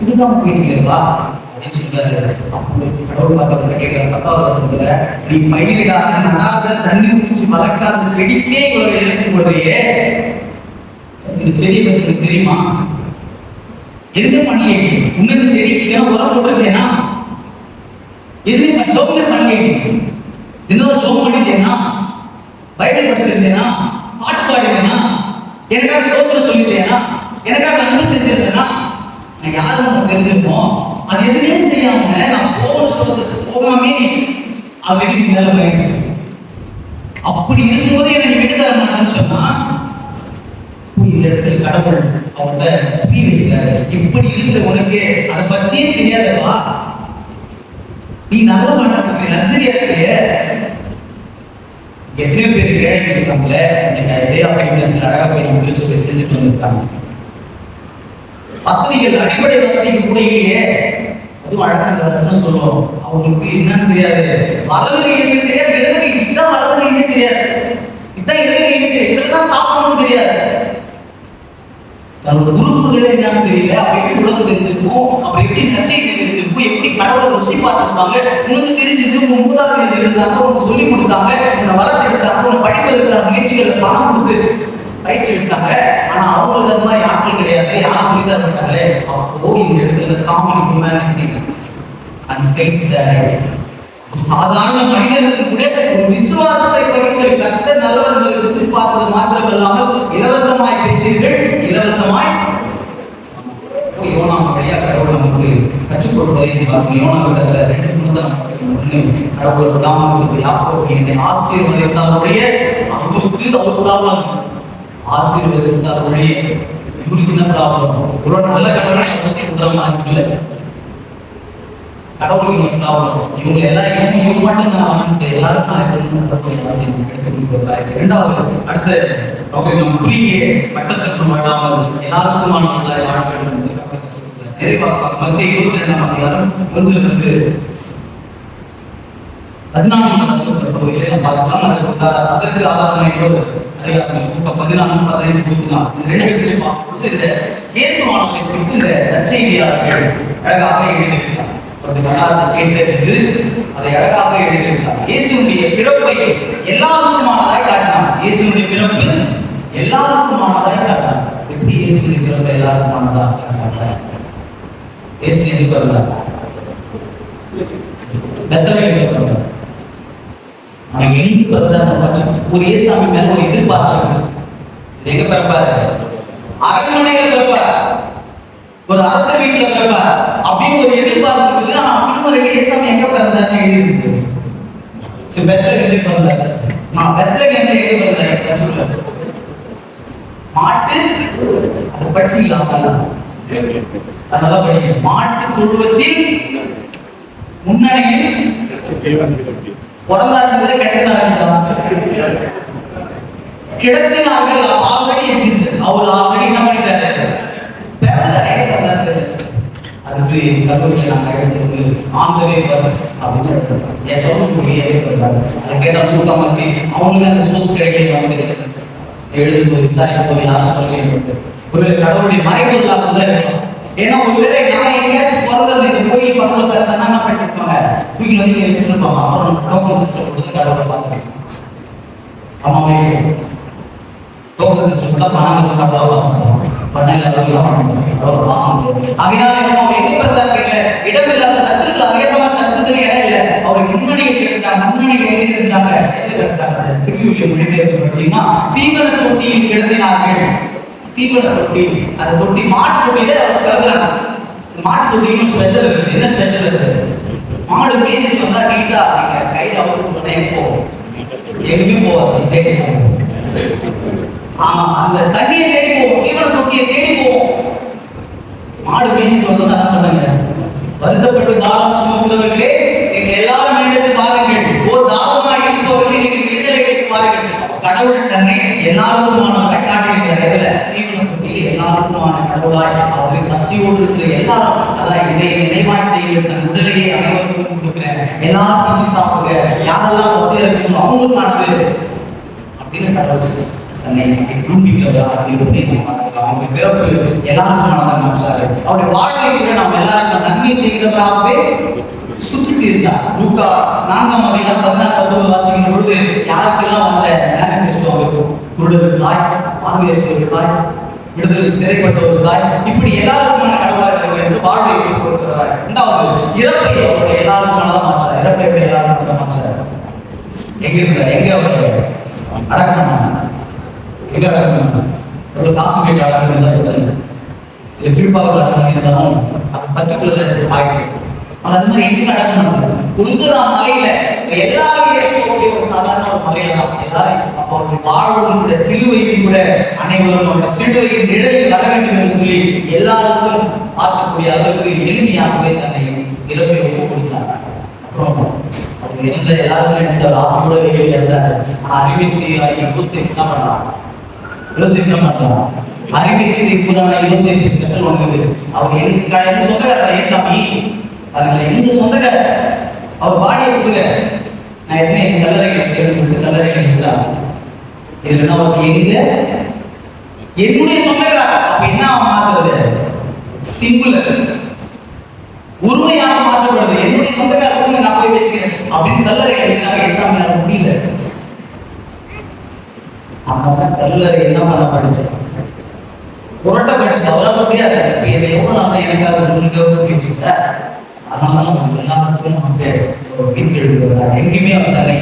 கொடுக்காம போயிட்டீங்களா அப்படின்னு சொல்றாரு. கடவுள் பார்த்தவங்க கேட்கிற 10வது வசனத்துல, நீ பயிரிடாத, நடாத, தண்ணி ஊற்றி வளர்க்காத செடிக்கே இவ்வளவு இறக்கும் போதையே, இந்த செடி எனக்கு தெரியுமா? எதுவுமே பண்ணலையே. உன்னது செடிக்கு உரம் போட்டிருந்தேனா? எதுவுமே ஜோபமே பண்ணலையே. இன்னொரு ஜோம் பண்ணிட்டேனா? பைபிள் படிச்சிருந்தேனா? பாட்டு பாடினேனா? எனக்காக ஸ்தோத்திரம் சொல்லியிருந்தேனா? எனக்காக அன்பு செஞ்சிருந்தேனா? நான் யாரும் தெரிஞ்சிருப்போம். அது எதுவுமே செய்யாம நான் போகாமே அப்படி மேல போயிடுச்சு. அப்படி இருக்கும்போது என்னை விட்டு தர மாட்டேன்னு சொன்னா, இந்த இடத்துல கடவுள் அவங்கள புரிய வைக்கிறாரு. இப்படி இருக்கிற உனக்கு அதை பத்தியே தெரியாதவா, நீ நல்ல மாட்டாங்க லக்ஸரியா இருக்கிற. எத்தனையோ பேர் ஏழைகள் இருக்காங்களே, டே ஆஃப் ஃபிட்னஸ்ல அழகா போய் நம்ம திருச்சி செஞ்சுட்டு வந்துருக்காங்க. வசதிகள், அடிப்படை வசதிகள் கூட இல்லையே. அதுவும் அழகான வசனம் சொல்லுவோம், அவங்களுக்கு என்னன்னு தெரியாது. வலது கை என்னன்னு தெரியாது, இடது கை இதான் வலது கை என்ன தெரியாது, இதான் இடது கை என்ன தெரியாது, இதெல்லாம் சாப்பிடணும்னு தெரியாது. தன்னோட உறுப்புகள் என்னன்னு தெரியல. அப்ப எப்படி உலகம் தெரிஞ்சிருக்கும், அப்ப எப்படி நச்சைக்கு தெரிஞ்சிருக்கும், எப்படி கடவுளை ருசி பார்த்துருப்பாங்க. உனக்கு தெரிஞ்சது உங்க மூதாதையர்கள் இருந்தாங்க, உனக்கு சொல்லி கொடுத்தாங்க, உன்னை வளர்த்து எடுத்தாங்க, உன்னை படிப்பதற்கான முயற்சிகளை பணம் கொடுத்து பயிற்சி எடுத்தாங்க. ஆனா அவங்களுக்கு அது மாதிரி ஆட்கள் கிடையாது, யாரும் சொல்லி தர மாட்டாங்களே. அப்போ இந்த இடத்துல காமன் ஹியூமனிட்டி அண்ட் ஃபெய்த் சாதாரண மனிதனுக்கு கூட ஒரு விசுவாசத்தை பகிர்ந்து கர்த்தர் நல்லவர் என்பதை ருசி பார்த்தது மாத்திரமல்லாமல் இலவசமாய் பெற்றீர்கள், இலவசமாய் யோனா வழியா கடவுள் நமக்கு கற்றுக் கொடுப்பதை பார்க்கணும். யோனா கிட்ட 2 கடவுள் விடாமல் யாக்கோபு என்னை ஆசீர்வதித்தால் ஒழிய அவருக்கு அவர் ப்ராப்ளம், ஆசீர்வதித்தால் ஒழிய இவருக்கு என்ன ப்ராப்ளம். இவ்வளவு நல்ல கடவுளை குடுறமா இருக்குல்ல, கடவுளுக்கு மட்டும் ப்ராப்ளம். இவங்க எல்லாரும் இவங்க மட்டும் நான் வந்து எல்லாருக்கும் இரண்டாவது அடுத்த நம்ம குறுகிய பட்டத்திற்கு மாட்டாமல் எல்லாருக்குமான வாழ வேண்டும். மத்திய 22ஆம் அதிகாரம் 1 14 பகுதியிலே பார்க்கலாம். அதற்கு ஆதாரமாக அதிகாரம் 14, 15, 24 இந்த 2 இடத்திலே பார்க்கும்போது இந்த இயேசுவானவரை குறித்து இந்த நற்செய்தியாளர்கள் அழகாக எழுதியிருக்கிறார். கேட்டது அதை அழகாக எழுதியிருக்கிறார். இயேசுடைய பிறப்பை எல்லாருக்குமானதாய் காட்டினார். இயேசுடைய பிறப்பு எல்லாருக்குமானதாய் காட்டினார். எப்படி இயேசுடைய பிறப்பு எல்லாருக்குமானதாக காட்டினார்? இயேசு எதுக்கு வந்தார்? பெத்லகேமுக்கு வந்தார். அவன் எங்க பிறந்தார்? ஒரு இயேசுவை மேல ஒரு எதிர்பார்ப்பு. எங்க பிறப்பாரு? அரண்மனையில பிறப்பார், ஒரு அரச வீட்டுல பிறப்பார் அப்படின்னு ஒரு எதிர்பார்ப்பு இருக்குது. ஆனா திருமறையில இயேசுவை எங்க பிறந்தார்னு எழுதியிருக்கு. பெத்லகேமுக்கு பிறந்தார். பெத்லகேமுக்கு எங்க பிறந்தார்? மாட்டு அதை படிச்சுக்கலாம், அதனால படிக்க. மாட்டு தொழுவத்தில் முன்னணியில் பிறந்தார்கள், கிடத்தினார்கள். Already exist. அவர் ஆல்ரெடி என்ன பண்ணிட்டாரு? அதுக்கு கடவுளை நாங்கள் ஆண்டவே அப்படின்னு அதை கேட்டால் கூட்டம் வந்து அவங்களுக்கு அந்த சோர்ஸ் கிடைக்கல வந்து எழுதும் போது விசாரிக்கும் போது யாரும் சொல்ல ஒருவேளை கடவுளுடைய மறைபொருளாக தான் இருக்கணும். ஏன்னா ஒருவேளை நான் எங்கேயாச்சும் பிறந்தது இந்த கோயில் பக்கத்தில் பிறந்தா என்ன பண்ணிருப்பாங்க, தூக்கி வந்து இங்கே வச்சுருப்பாங்க. அப்புறம் டோக்கன் சிஸ்டம் கொடுத்து கடவுளை பார்த்துருக்கேன். ஆமாவே டோக்கன் சிஸ்டம் கூட பணம் கடவுளை பார்த்துருக்கோம். இடமில்லாத சத்துருக்கள் அதிகமான சத்துருக்கள் இடம் இல்லை. அவர் முன்னணியில் கேட்டாங்க, முன்னணியில் கேட்டாங்க. தீவன தொட்டியில் கிடத்தினார்கள். தீவன தொட்டி, அந்த தொட்டி மாட்டு தொட்டியில பிறந்தாங்க. மாட்டு தொட்டின்னு ஸ்பெஷல் இருக்கு. என்ன ஸ்பெஷல் இருக்கு? மாடு பேசிட்டு வந்தா நீட்டா கையில அவருக்கு போகும், எங்கேயுமே போவாது. ஆமா, அந்த தண்ணியை தேடி போவோம், தீவன தொட்டியை தேடி போவோம். மாடு பேசிட்டு வந்தோம்னா தான் பண்ணுங்க. வருத்தப்பட்டு பாரம் சுமக்கிறவர்களே நீங்கள் எல்லாரும் என்னிடத்தில் பாருங்கள், ஓ தாகமாக இருப்பவர்களே நீங்கள் நீரிழைக்கு பாருங்கள். கடவுள் தன்னை எல்லாருக்குமானவராய் காட்டியிருக்கிறார். தீவன தொட்டியில் எல்லாருக்குமான கடவுளாய் அவரை பசியோடு இருக்கிற எல்லாரும், அதான் இதை நினைவாய் செய்ய தன் உடலையே அனைவருக்கும் கொடுக்கிறேன், எல்லாரும் பிச்சு சாப்பிடுங்க, யாரெல்லாம் பசியா இருக்கணும் அவங்களுக்கானது அப்படின்னு கடவுள் தன்னை தூண்டிக்கிறதா அப்படின்னு அவங்க பிறப்பு எல்லாருக்குமானதான் மாற்றாரு. அவருடைய வாழ்க்கை கூட நாம் செய்தவராகவே சுத்தி தீர்ந்தார். லூக்கா 4ஆம் அதிகாரம் 16-19 வாசிக்கும் பொழுது யாருக்கெல்லாம் வந்த மேனிஃபெஸ்டோ குருடருக்காய், பார்வையற்றவருக்காய், விடுதலை சிறைப்பட்டவருக்காய், இப்படி எல்லாருக்குமான கடவுளாக இருக்கிறவர் என்று வாழ்வை கொடுக்கிறவராக. இரண்டாவது, இறப்பை அவருடைய எல்லாருக்குமானதான் மாற்றார். இறப்பை எப்படி எல்லாருக்கும் மாற்றார்? எங்க இருந்தார்? எங்க அவர் அடக்கணும்? எங்க அடக்கணும்? எவ்வளவு காசு கேட்டு அடக்கணும் தான் பிரச்சனை. இல்லை கீழ்பாவில் அடக்கணும் இருந்தாலும் அது பர்டிகுலர் ஆகிட்டு. ஆனால் அது மாதிரி எங்க அடக்கணும்? உள்குறா மலையில எல்லாரும் ஏற்கக்கூடிய ஒரு சாதாரண ஒரு மலையில தான் எல்லாரும் அப்போ ஒரு வாழ்வும் கூட சிலுவையும் கூட அனைவரும் அவருடைய சிலுவையின் நிழலில் வர வேண்டும் என்று சொல்லி எல்லாருக்கும் பார்க்கக்கூடிய அளவுக்கு எளிமையாகவே தன்னை இறப்பை ஒப்பு கொடுத்தார். அப்புறம் அவர் இருந்த எல்லாருமே நினைச்சார் ஆசையோட வெளியே இருந்தார். ஆனா அறிவித்து யோசிப்பு என்ன பண்ணலாம்? யோசிப்பு என்ன பண்ணலாம்? அறிவித்து புறான யோசிப்பு ஸ்பெஷல் வந்தது. அவர் எங்க சொந்தக்காரர் ஏசாமி, அதனால எங்க சொந்தக்காரர் அவர் பாடியை கொடுங்க, நான் எத்தனை என் கல்லறைகள் சொல்லிட்டு கல்லறைகள் வச்சுட்டாங்க. இதுல என்ன அவருக்கு எங்க என்னுடைய சொந்தக்காரர் அப்ப என்ன மாற்றுறது? சிங்குலர் உரிமையாக மாற்றப்படுது. என்னுடைய சொந்தக்காரர் கொடுங்க, நான் போய் வச்சுக்கிறேன் அப்படின்னு கல்லறைகள் வைக்கிறாங்க. ஏசாமியால முடியல. அந்த கல்லறை என்ன பண்ண படிச்சேன் புரட்ட படிச்சு அவரால் முடியாது. என்னை எவ்வளவு நாம எனக்காக உங்களுக்காக வச்சுக்கிட்ட அதனால எல்லாருக்கும் வீட்டு எழுதுகிறார். எங்கேயுமே அவர் தன்னை